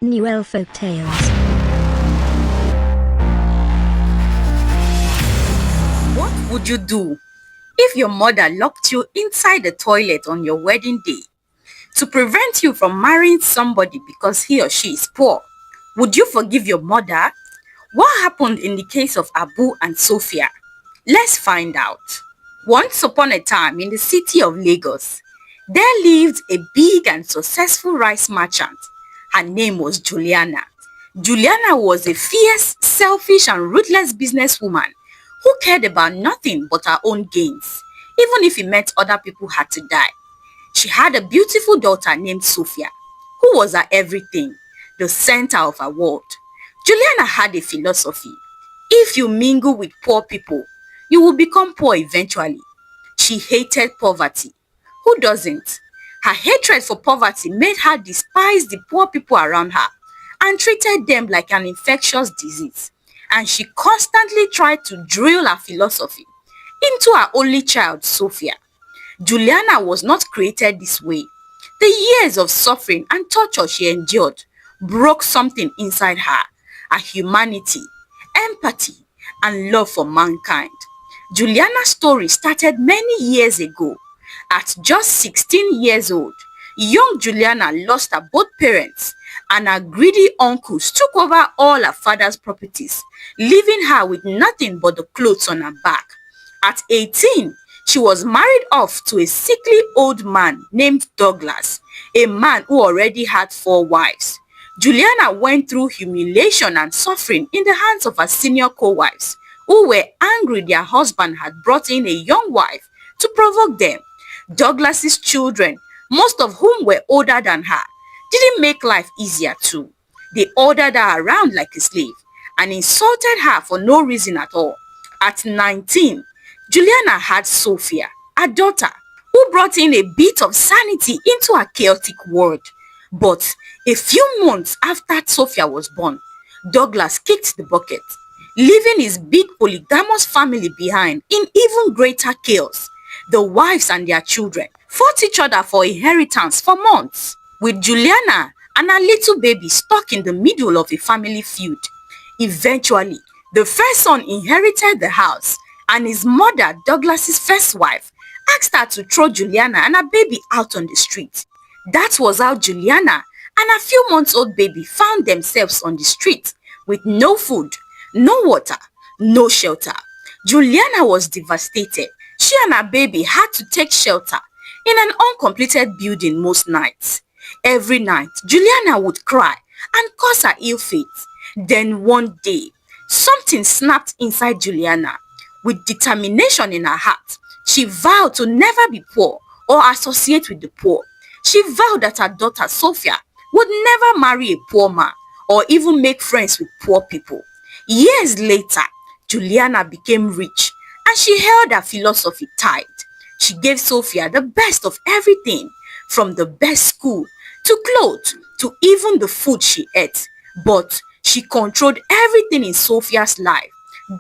Nuel Folktales. What would you do if your mother locked you inside the toilet on your wedding day to prevent you from marrying somebody because he or she is poor? Would you forgive your mother? What happened in the case of Abu and Sophia? Let's find out. Once upon a time in the city of Lagos, there lived a big and successful rice merchant. Her name was Juliana. Juliana was a fierce, selfish and ruthless businesswoman who cared about nothing but her own gains, even if it meant other people had to die. She had a beautiful daughter named Sophia, who was her everything, the center of her world. Juliana had a philosophy. If you mingle with poor people, you will become poor eventually. She hated poverty. Who doesn't? Her hatred for poverty made her despise the poor people around her and treated them like an infectious disease. And she constantly tried to drill her philosophy into her only child, Sophia. Juliana was not created this way. The years of suffering and torture she endured broke something inside her, her humanity, empathy, and love for mankind. Juliana's story started many years ago. At just 16 years old, young Juliana lost her both parents, and her greedy uncles took over all her father's properties, leaving her with nothing but the clothes on her back. At 18, she was married off to a sickly old man named Douglas, a man who already had 4 wives. Juliana went through humiliation and suffering in the hands of her senior co-wives, who were angry their husband had brought in a young wife to provoke them. Douglas's children, most of whom were older than her, didn't make life easier too. They ordered her around like a slave and insulted her for no reason at all. At 19, Juliana had Sophia, a daughter, who brought in a bit of sanity into her chaotic world. But a few months after Sophia was born, Douglas kicked the bucket, leaving his big polygamous family behind in even greater chaos. The wives and their children fought each other for inheritance for months, with Juliana and her little baby stuck in the middle of a family feud. Eventually, the first son inherited the house, and his mother, Douglas's first wife, asked her to throw Juliana and her baby out on the street. That was how Juliana and her few months old baby found themselves on the street with no food, no water, no shelter. Juliana was devastated. She and her baby had to take shelter in an uncompleted building most nights. Every night, Juliana would cry and curse her ill fate. Then one day, something snapped inside Juliana. With determination in her heart, she vowed to never be poor or associate with the poor. She vowed that her daughter Sophia would never marry a poor man or even make friends with poor people. Years later, Juliana became rich and she held her philosophy tight. She gave Sophia the best of everything, from the best school to clothes to even the food she ate. But she controlled everything in Sophia's life,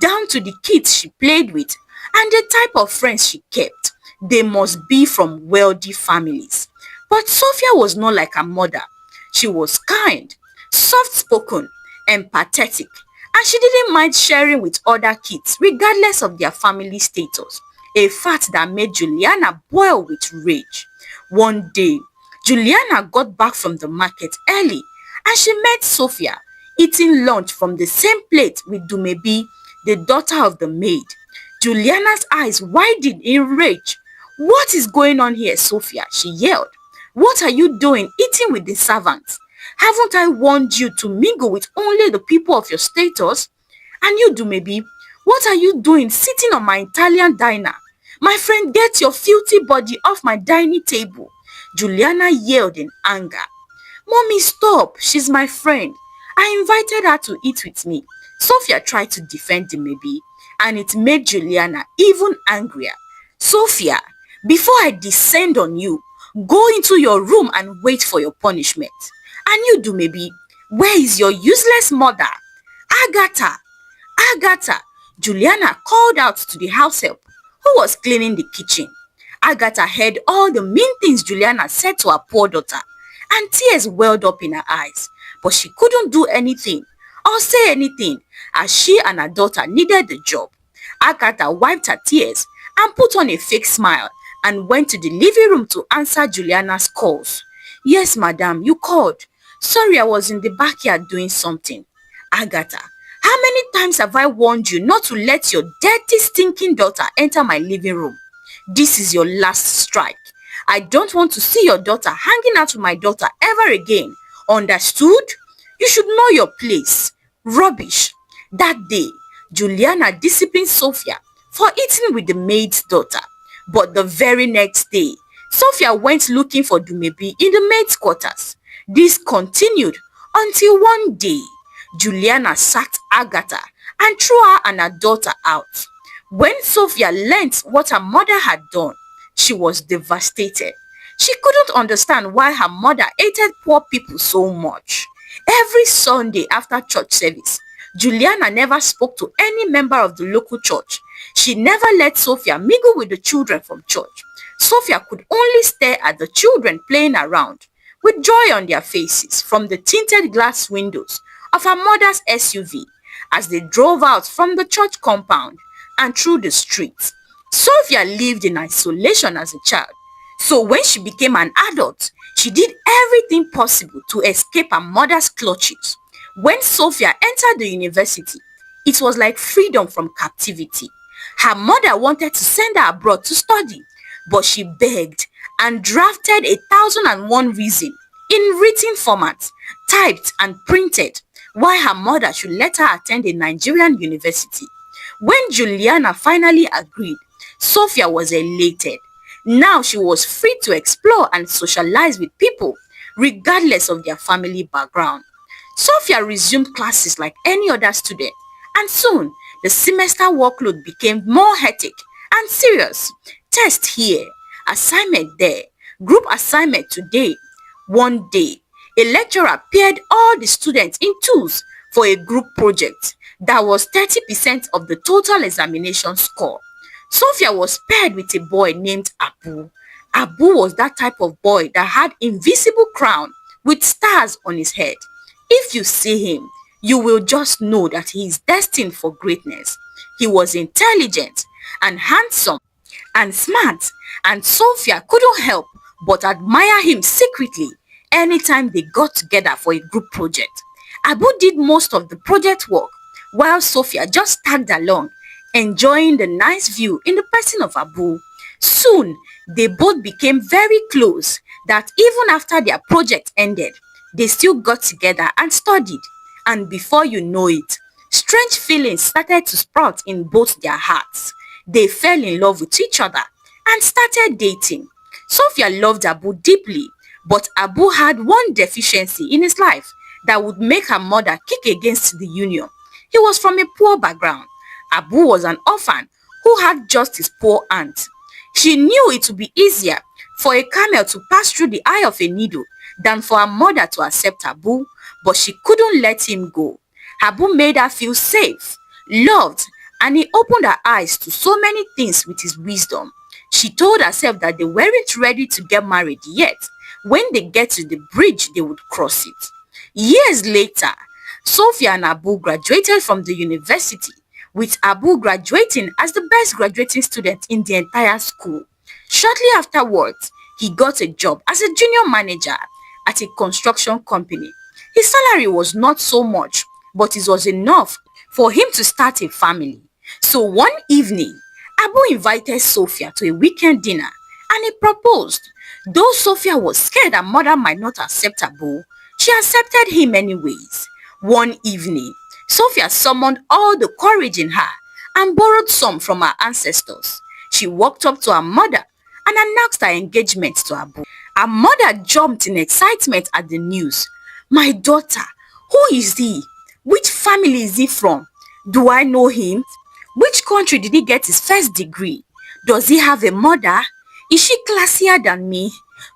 down to the kids she played with and the type of friends she kept. They must be from wealthy families. But Sophia was not like her mother. She was kind, soft-spoken, empathetic, and she didn't mind sharing with other kids regardless of their family status, a fact that made Juliana boil with rage. One day, Juliana got back from the market early and she met Sophia eating lunch from the same plate with Dumebi, the daughter of the maid. Juliana's eyes widened in rage. "What is going on here, Sophia?" she yelled. "What are you doing eating with the servants? Haven't I warned you to mingle with only the people of your status? And you, Dumebi, what are you doing sitting on my Italian diner? My friend, get your filthy body off my dining table." Juliana yelled in anger. "Mommy, stop. She's my friend. I invited her to eat with me." Sophia tried to defend Dumebi, and it made Juliana even angrier. "Sophia, before I descend on you, go into your room and wait for your punishment. And you, Dumebi, where is your useless mother? Agatha! Agatha!" Juliana called out to the house help, who was cleaning the kitchen. Agatha heard all the mean things Juliana said to her poor daughter, and tears welled up in her eyes. but she couldn't do anything or say anything as she and her daughter needed the job. Agatha wiped her tears and put on a fake smile and went to the living room to answer Juliana's calls. "Yes, madam, you called. Sorry, I was in the backyard doing something." "Agatha, how many times have I warned you not to let your dirty, stinking daughter enter my living room? This is your last strike. I don't want to see your daughter hanging out with my daughter ever again. Understood? You should know your place." Rubbish. That day, Juliana disciplined Sophia for eating with the maid's daughter. But the very next day, Sophia went looking for Dumebi in the maid's quarters. This continued until one day, Juliana sacked Agatha and threw her and her daughter out. When Sophia learnt what her mother had done, she was devastated. She couldn't understand why her mother hated poor people so much. Every Sunday after church service, Juliana never spoke to any member of the local church. She never let Sophia mingle with the children from church. Sophia could only stare at the children playing around with joy on their faces from the tinted glass windows of her mother's SUV as they drove out from the church compound and through the streets. Sophia lived in isolation as a child, so when she became an adult, she did everything possible to escape her mother's clutches. When Sophia entered the university, it was like freedom from captivity. Her mother wanted to send her abroad to study, but she begged and drafted 1,001 reasons in written format, typed and printed, why her mother should let her attend a Nigerian university. When Juliana finally agreed, Sophia was elated. Now she was free to explore and socialize with people, regardless of their family background. Sophia resumed classes like any other student, and soon the semester workload became more hectic and serious. Test here, assignment there, group assignment today. One day, a lecturer paired all the students in twos for a group project that was 30% of the total examination score. Sophia was paired with a boy named Abu. Abu was that type of boy that had invisible crown with stars on his head. If you see him, you will just know that he is destined for greatness. He was intelligent and handsome and smart, and Sophia couldn't help but admire him secretly anytime they got together for a group project. Abu did most of the project work, while Sophia just tagged along, enjoying the nice view in the person of Abu. Soon, they both became very close that even after their project ended, they still got together and studied. And before you know it, strange feelings started to sprout in both their hearts. They fell in love with each other and started dating. Sophia loved Abu deeply, but Abu had one deficiency in his life that would make her mother kick against the union. He was from a poor background. Abu was an orphan who had just his poor aunt. She knew it would be easier for a camel to pass through the eye of a needle than for her mother to accept Abu, but she couldn't let him go. Abu made her feel safe, loved, and he opened her eyes to so many things with his wisdom. She told herself that they weren't ready to get married yet. When they get to the bridge, they would cross it. Years later, Sophia and Abu graduated from the university, with Abu graduating as the best graduating student in the entire school. Shortly afterwards, he got a job as a junior manager at a construction company. His salary was not so much, but it was enough for him to start a family. So one evening, Abu invited Sophia to a weekend dinner and he proposed. Though Sophia was scared her mother might not accept Abu, she accepted him anyways. One evening, Sophia summoned all the courage in her and borrowed some from her ancestors. She walked up to her mother and announced her engagement to Abu. Her mother jumped in excitement at the news. "My daughter, who is he? Which family is he from? Do I know him? Which country did he get his first degree? Does he have a mother? Is she classier than me?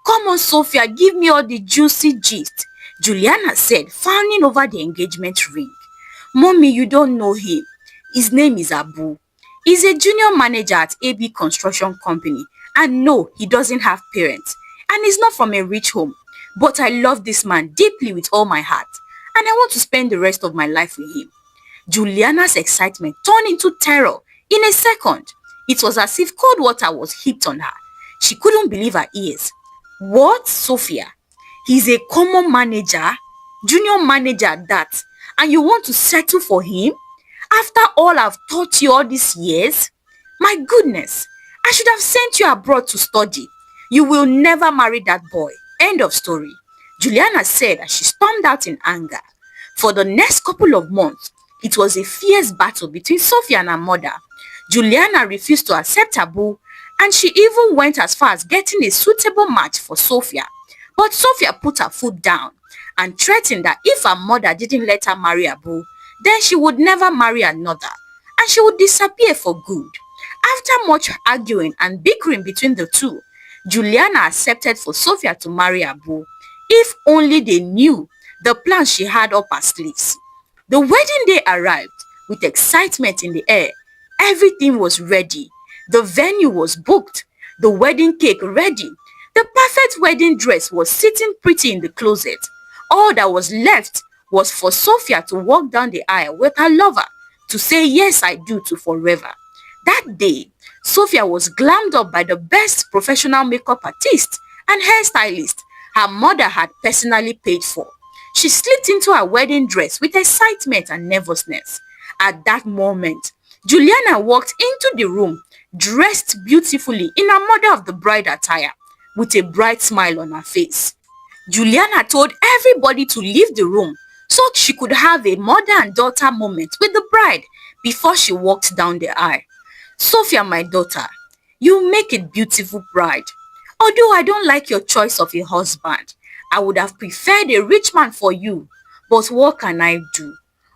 Come on, Sophia, give me all the juicy gist," Juliana said, frowning over the engagement ring. "Mommy, you don't know him. His name is Abu. He's a junior manager at AB Construction Company. And no, he doesn't have parents. And he's not from a rich home. But I love this man deeply with all my heart. and I want to spend the rest of my life with him. Juliana's excitement turned into terror in a second. It was as if cold water was heaped on her. She couldn't believe her ears. What, Sophia? He's a common manager, junior manager at that, and you want to settle for him? After all I've taught you all these years? My goodness, I should have sent you abroad to study. You will never marry that boy. End of story. Juliana said as she stormed out in anger. For the next couple of months, it was a fierce battle between Sophia and her mother. Juliana refused to accept Abu, and she even went as far as getting a suitable match for Sophia. But Sophia put her foot down and threatened that if her mother didn't let her marry Abu, then she would never marry another, and she would disappear for good. After much arguing and bickering between the two, Juliana accepted for Sophia to marry Abu, if only they knew the plans she had up her sleeves. The wedding day arrived with excitement in the air. Everything was ready. The venue was booked, the wedding cake ready. The perfect wedding dress was sitting pretty in the closet. All that was left was for Sophia to walk down the aisle with her lover to say yes I do to forever. That day, Sophia was glammed up by the best professional makeup artist and hairstylist her mother had personally paid for. She slipped into her wedding dress with excitement and nervousness. At that moment, Juliana walked into the room dressed beautifully in her mother of the bride attire with a bright smile on her face. Juliana told everybody to leave the room so she could have a mother and daughter moment with the bride before she walked down the aisle. Sophia, my daughter, you make a beautiful bride. Although I don't like your choice of a husband, I would have preferred a rich man for you. But what can I do?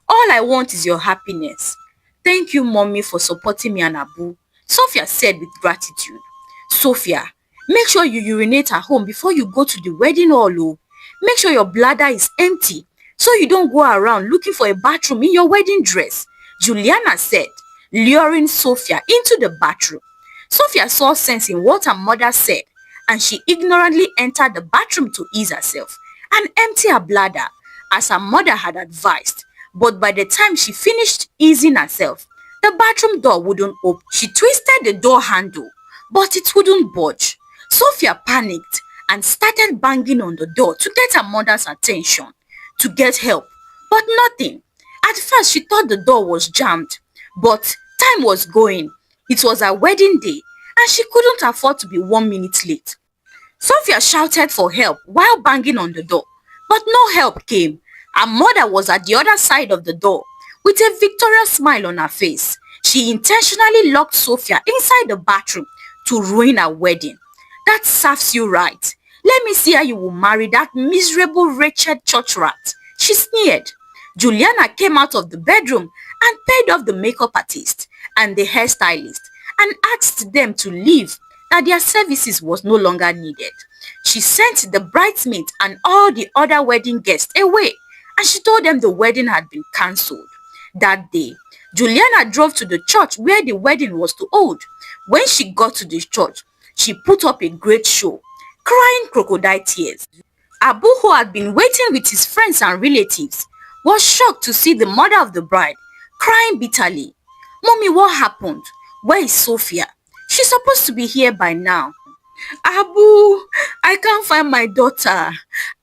All I want is your happiness. Thank you, mommy, for supporting me and Abu, Sophia said with gratitude. Sophia, make sure you urinate at home before you go to the wedding hall. Oh. Make sure your bladder is empty so you don't go around looking for a bathroom in your wedding dress, Juliana said, luring Sophia into the bathroom. Sophia saw sense in what her mother said, and she ignorantly entered the bathroom to ease herself and empty her bladder as her mother had advised. But by the time she finished easing herself, the bathroom door wouldn't open. She twisted the door handle, but it wouldn't budge. Sophia panicked and started banging on the door to get her mother's attention, to get help, but nothing. At first, she thought the door was jammed, but time was going. It was her wedding day, and she couldn't afford to be 1 minute late. Sophia shouted for help while banging on the door, but no help came. Her mother was at the other side of the door. With a victorious smile on her face, she intentionally locked Sophia inside the bathroom to ruin her wedding. That serves you right. Let me see how you will marry that miserable wretched church rat, she sneered. Juliana came out of the bedroom and paid off the makeup artist and the hairstylist and asked them to leave, that their services was no longer needed. She sent the bridesmaids and all the other wedding guests away, and she told them the wedding had been cancelled. That day, Juliana drove to the church where the wedding was to hold. When she got to the church, she put up a great show, crying crocodile tears. Abu, who had been waiting with his friends and relatives, was shocked to see the mother of the bride crying bitterly. Mommy, what happened? Where is Sophia? She's supposed to be here by now. Abu, I can't find my daughter. I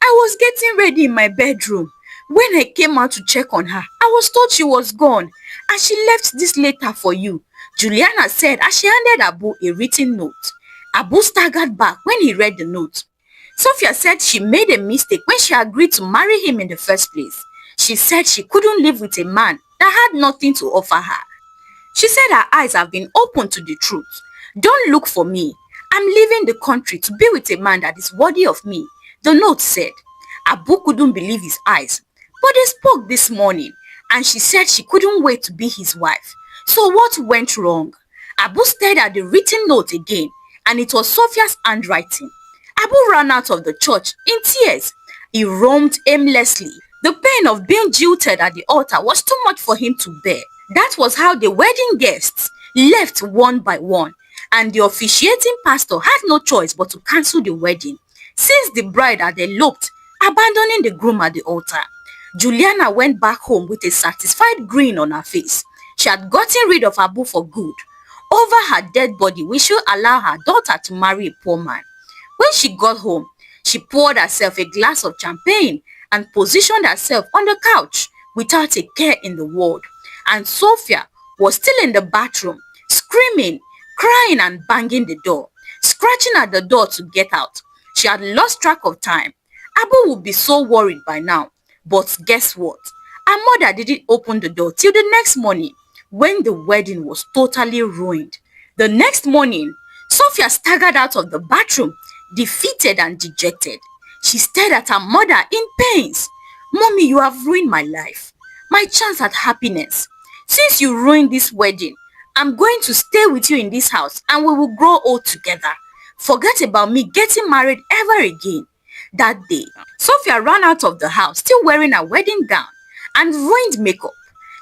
was getting ready in my bedroom. When I came out to check on her, I was told she was gone, and she left this letter for you, Juliana said as she handed Abu a written note. Abu staggered back when he read the note. Sophia said she made a mistake when she agreed to marry him in the first place. She said she couldn't live with a man that had nothing to offer her. She said her eyes have been opened to the truth. Don't look for me. I'm leaving the country to be with a man that is worthy of me, the note said. Abu couldn't believe his eyes, but they spoke this morning, and she said she couldn't wait to be his wife. So what went wrong? Abu stared at the written note again, and it was Sophia's handwriting. Abu ran out of the church in tears. He roamed aimlessly. The pain of being jilted at the altar was too much for him to bear. That was how the wedding guests left one by one, and the officiating pastor had no choice but to cancel the wedding, since the bride had eloped, abandoning the groom at the altar. Juliana went back home with a satisfied grin on her face. She had gotten rid of Abu for good. Over her dead body, we should allow her daughter to marry a poor man. When she got home, she poured herself a glass of champagne and positioned herself on the couch without a care in the world. And Sophia was still in the bathroom, screaming, crying and banging the door, scratching at the door to get out. She had lost track of time. Abu would be so worried by now. But guess what? Her mother didn't open the door till the next morning, when the wedding was totally ruined. The next morning, Sophia staggered out of the bathroom, defeated and dejected. She stared at her mother in pains. "Mommy, you have ruined my life, my chance at happiness. Since you ruined this wedding, I'm going to stay with you in this house and we will grow old together. Forget about me getting married ever again." That day, Sophia ran out of the house still wearing her wedding gown and ruined makeup.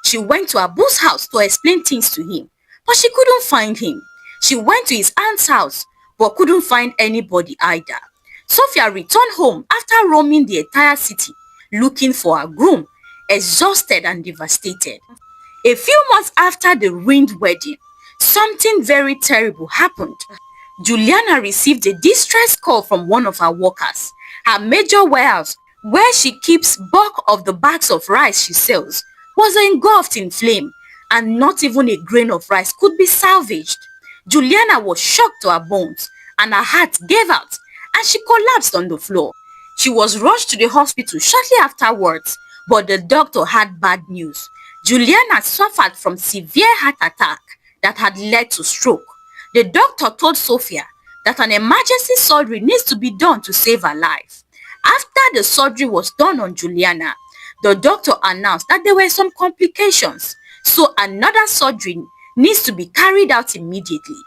She went to Abu's house to explain things to him, but she couldn't find him. She went to his aunt's house, but couldn't find anybody either. Sophia returned home after roaming the entire city, looking for her groom, exhausted and devastated. A few months after the ruined wedding, something very terrible happened. Juliana received a distress call from one of her workers. Her major warehouse, where she keeps bulk of the bags of rice she sells, was engulfed in flame, and not even a grain of rice could be salvaged. Juliana was shocked to her bones, and her heart gave out, and she collapsed on the floor. She was rushed to the hospital shortly afterwards, but the doctor had bad news. Juliana suffered from severe heart attack that had led to stroke. The doctor told Sophia that an emergency surgery needs to be done to save her life. After the surgery was done on Juliana, the doctor announced that there were some complications, so another surgery needs to be carried out immediately.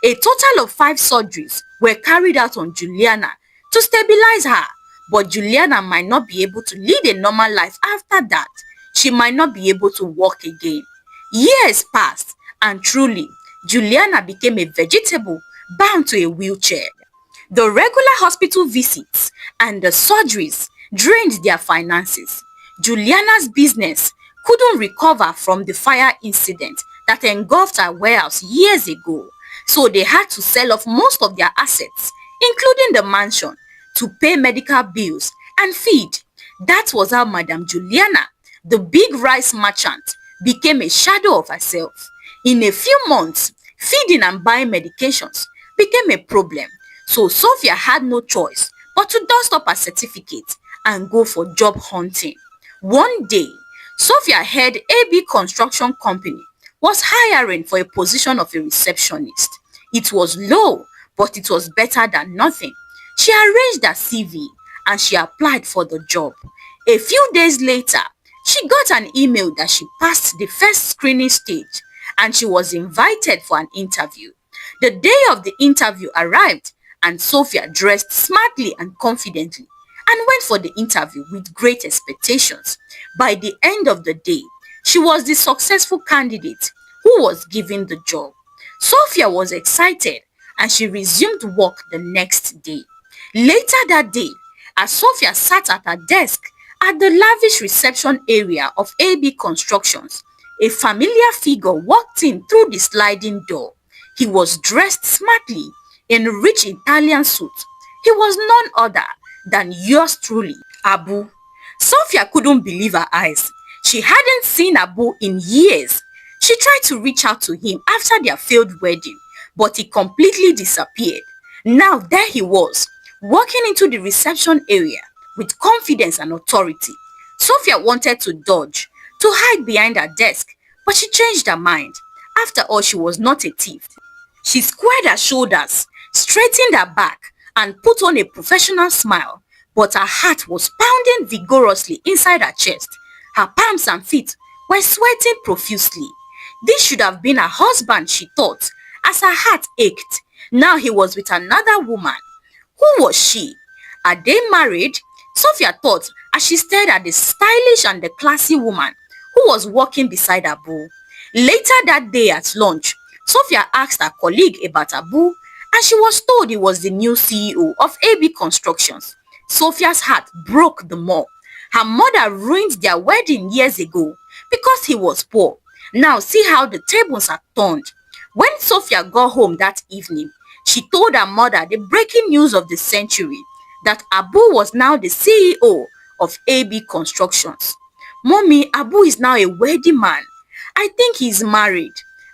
A total of 5 surgeries were carried out on Juliana to stabilize her, but Juliana might not be able to lead a normal life after that. She might not be able to walk again. Years passed, and truly, Juliana became a vegetable bound to a wheelchair. The regular hospital visits and the surgeries drained their finances. Juliana's business couldn't recover from the fire incident that engulfed her warehouse years ago, so they had to sell off most of their assets, including the mansion, to pay medical bills and feed. That was how Madame Juliana, the big rice merchant, became a shadow of herself. In a few months, feeding and buying medications became a problem, so Sophia had no choice but to dust up her certificate and go for job hunting. One day, Sophia heard AB Construction Company was hiring for a position of a receptionist. It was low, but it was better than nothing. She arranged her CV and she applied for the job. A few days later, she got an email that she passed the first screening stage and she was invited for an interview. The day of the interview arrived and Sophia dressed smartly and confidently and went for the interview with great expectations. By the end of the day, she was the successful candidate who was given the job. Sophia was excited and she resumed work the next day. Later that day, as Sophia sat at her desk at the lavish reception area of AB Constructions, a familiar figure walked in through the sliding door. He was dressed smartly in a rich Italian suit. He was none other than yours truly, Abu. Sophia couldn't believe her eyes. She hadn't seen Abu in years. She tried to reach out to him after their failed wedding, but he completely disappeared. Now there he was, walking into the reception area with confidence and authority. Sophia wanted to dodge, to hide behind her desk, but she changed her mind. After all, she was not a thief. She squared her shoulders, straightened her back, and put on a professional smile, but her heart was pounding vigorously inside her chest. Her palms and feet were sweating profusely. This should have been her husband, she thought, as her heart ached. Now he was with another woman. Who was she? Are they married? Sophia thought as she stared at the stylish and the classy woman who was walking beside Abu. Later that day at lunch, Sophia asked her colleague about Abu, and she was told he was the new CEO of AB Constructions. Sophia's heart broke the more. Her mother ruined their wedding years ago because he was poor. Now see how the tables are turned. When Sophia got home that evening, she told her mother the breaking news of the century, that Abu was now the CEO of AB Constructions. Mommy, Abu is now a wealthy man. I think he's married.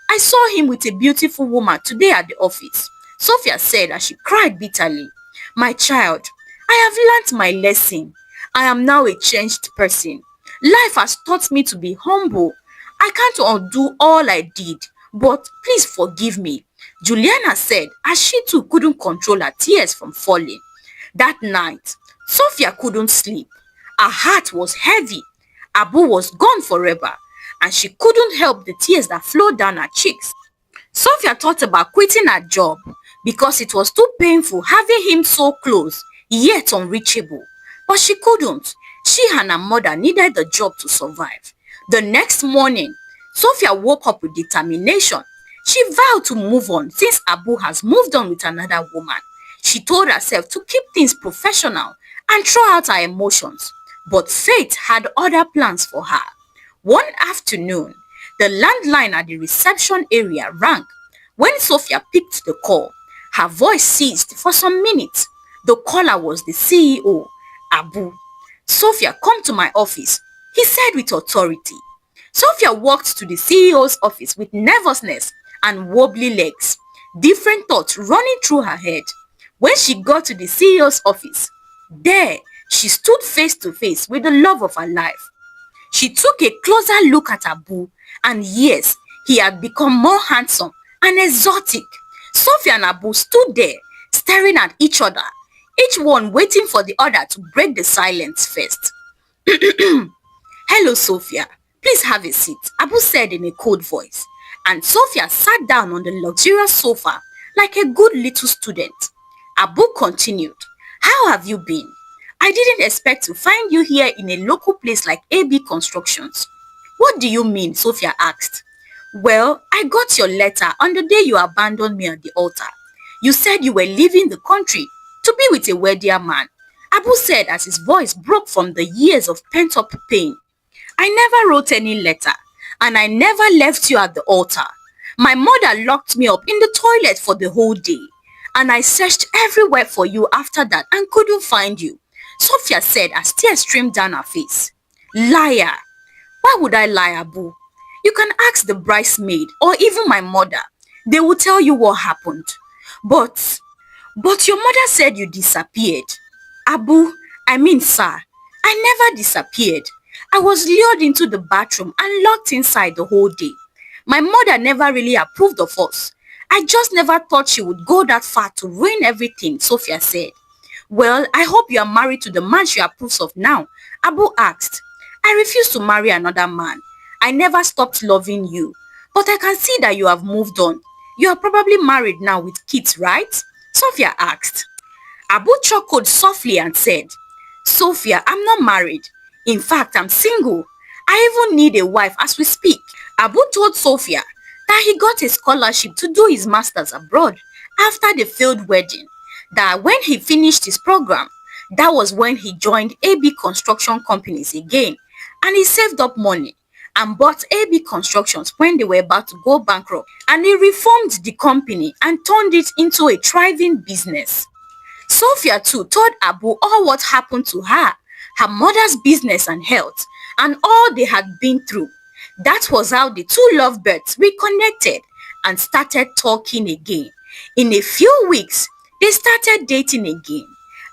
I saw him with a beautiful woman today at the office, Sophia said as she cried bitterly. My child, I have learnt my lesson. I am now a changed person. Life has taught me to be humble. I can't undo all I did, but please forgive me, Juliana said as she too couldn't control her tears from falling. That night, Sophia couldn't sleep. Her heart was heavy. Abu was gone forever, and she couldn't help the tears that flowed down her cheeks. Sophia thought about quitting her job because it was too painful having him so close yet unreachable. But she couldn't. She and her mother needed the job to survive. The next morning, Sophia woke up with determination. She vowed to move on since Abu has moved on with another woman. She told herself to keep things professional and throw out her emotions. But fate had other plans for her. One afternoon, the landline at the reception area rang. When Sophia picked the call, her voice ceased for some minutes. The caller was the CEO, Abu. Sophia, come to my office, he said with authority. Sophia walked to the CEO's office with nervousness and wobbly legs, different thoughts running through her head. When she got to the CEO's office, there she stood face to face with the love of her life. She took a closer look at Abu, and yes, he had become more handsome and exotic. Sophia and Abu stood there, staring at each other, each one waiting for the other to break the silence first. Hello, Sophia. Please have a seat, Abu said in a cold voice, and Sophia sat down on the luxurious sofa like a good little student. Abu continued, how have you been? I didn't expect to find you here in a local place like AB Constructions. What do you mean? Sophia asked. Well, I got your letter on the day you abandoned me at the altar. You said you were leaving the country to be with a wealthier man, Abu said as his voice broke from the years of pent-up pain. I never wrote any letter, and I never left you at the altar. My mother locked me up in the toilet for the whole day, and I searched everywhere for you after that and couldn't find you, Sophia said as tears streamed down her face. Liar! Why would I lie, Abu? You can ask the bridesmaid or even my mother. They will tell you what happened. But your mother said you disappeared. Abu, I mean sir, I never disappeared. I was lured into the bathroom and locked inside the whole day. My mother never really approved of us. I just never thought she would go that far to ruin everything, Sophia said. Well, I hope you are married to the man she approves of now, Abu asked. I refuse to marry another man. I never stopped loving you. But I can see that you have moved on. You are probably married now with kids, right? Sophia asked. Abu chuckled softly and said, Sophia, I'm not married. In fact, I'm single. I even need a wife as we speak. Abu told Sophia that he got a scholarship to do his masters abroad after the failed wedding. That when he finished his program, that was when he joined AB Construction Companies again, and he saved up money and bought AB Constructions when they were about to go bankrupt, and he reformed the company and turned it into a thriving business. Sophia too told Abu all what happened to her, her mother's business and health, and all they had been through. That was how the two lovebirds reconnected and started talking again. In a few weeks, they started dating again.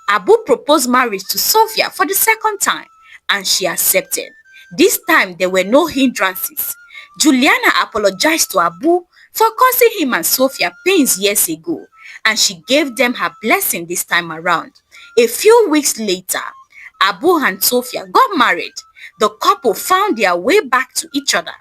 Abu proposed marriage to Sophia for the second time, and she accepted. This time, there were no hindrances. Juliana apologized to Abu for causing him and Sophia pains years ago, and she gave them her blessing this time around. A few weeks later, Abu and Sophia got married. The couple found their way back to each other,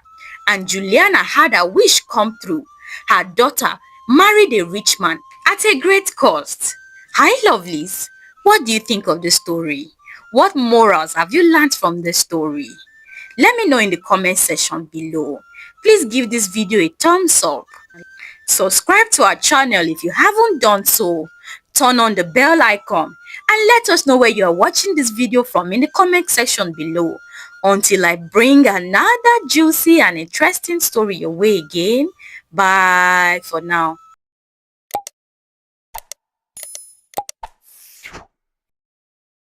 and Juliana had her wish come true. Her daughter married a rich man at a great cost. Hi lovelies, what do you think of the story? What morals have you learned from the story? Let me know in the comment section below. Please give this video a thumbs up. Subscribe to our channel if you haven't done so. turn on the bell icon, and let us know where you are watching this video from in the comment section below. Until I bring another juicy and interesting story your way again, bye for now.